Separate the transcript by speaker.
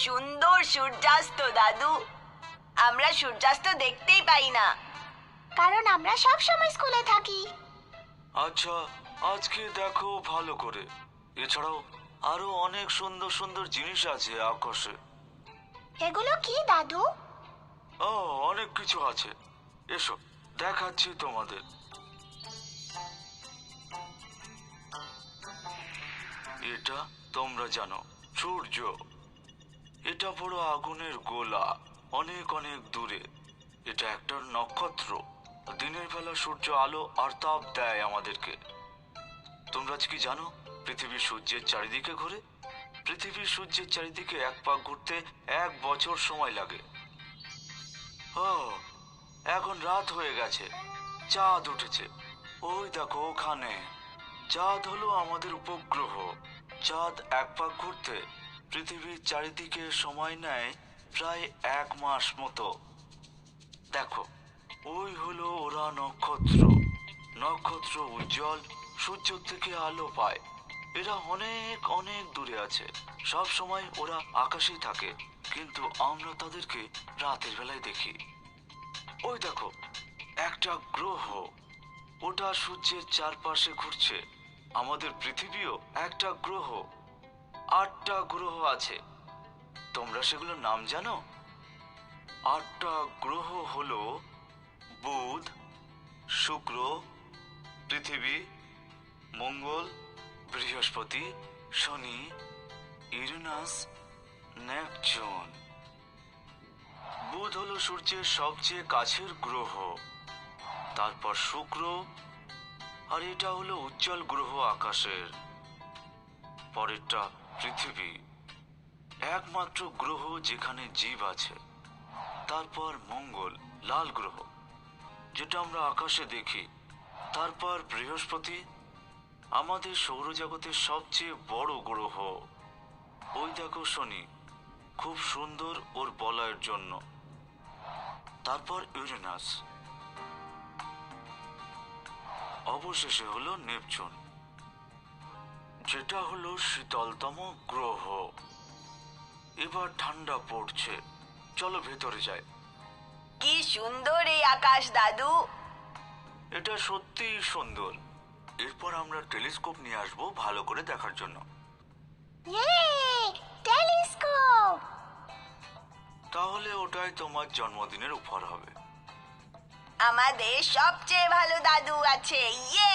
Speaker 1: সুন্দর সূর্যাস্ত দাদু। আমরা সূর্যাস্ত দেখতেই পাই না,
Speaker 2: কারণ আমরা সব সময় স্কুলে থাকি।
Speaker 3: আচ্ছা, আজকে দেখো ভালো করে। এছাড়াও আরো অনেক সুন্দর সুন্দর জিনিস আছে আকাশে।
Speaker 2: এগুলো কি দাদু?
Speaker 3: ও, অনেক কিছু আছে, এসো দেখাচ্ছি তোমাদের। এটা তোমরা জানো সূর্য। এটা বড় আগুনের গোলা, অনেক অনেক দূরে। এটা একটা নক্ষত্র। দিনের বেলা সূর্য আলো আর তাপ দেয় আমাদেরকে। তোমরা কি জানো পৃথিবী সূর্যের চারিদিকে ঘোরে? পৃথিবীর সূর্যের চারিদিকে এক পাক ঘুরতে 1 বছর সময় লাগে। ও, এখন রাত হয়ে গেছে, চাঁদ উঠেছে। ওই দেখো ওখানে। চাঁদ হলো আমাদের উপগ্রহ। চাঁদ এক পাক ঘুরতে পৃথিবীর চারিদিকে সময় নেয় প্রায় 1 মাস মতো। দেখো, ওই হলো ওরা নক্ষত্র। নক্ষত্র উজ্জ্বল, সূর্য থেকে আলো পায়। এরা অনেক অনেক দূরে আছে, সব সময় ওরা আকাশেই থাকে, কিন্তু আমরা তাদেরকে রাতের বেলায় দেখি। ওই দেখো একটা গ্রহ, ওটা সূর্যের চারপাশে ঘুরছে। আমাদের পৃথিবীও একটা গ্রহ। 8টা গ্রহ আছে। তোমরা সেগুলোর নাম জানো? 8টা গ্রহ হলো বুধ, শুক্র, পৃথিবী, মঙ্গল, বৃহস্পতি, শনি, ইউরেনাস, নেপচুন। বুধ হলো সূর্যের সবচেয়ে কাছের গ্রহ, তারপর শুক্র, আর এটা হলো উজ্জ্বল গ্রহ আকাশের। পরেরটা পৃথিবী, একমাত্র গ্রহ যেখানে জীব আছে। তারপর মঙ্গল, লাল গ্রহ, যেটা আমরা আকাশে দেখি। তারপর বৃহস্পতি, আমাদের সৌরজগতের সবচেয়ে বড় গ্রহ। ওই দেখো শনি, খুব সুন্দর ওর বলয়ের জন্য। তারপর ইউরেনাস, অবশেষে হলো নেপচুন, যেটা হলো শীতলতম গ্রহ। এবার ঠান্ডা পড়ছে, চলো ভেতরে যাই।
Speaker 1: কি সুন্দর এই আকাশ দাদু।
Speaker 3: এটা সত্যিই সুন্দর। এরপর আমরা টেলিস্কোপ নিয়ে আসবো ভালো করে দেখার জন্য।
Speaker 2: ইয়ে, টেলিস্কোপ!
Speaker 3: তাহলে ওটাই তোমার জন্মদিনের উপহার হবে।
Speaker 1: আমাদের সবচেয়ে ভালো দাদু আছে, ইয়ে।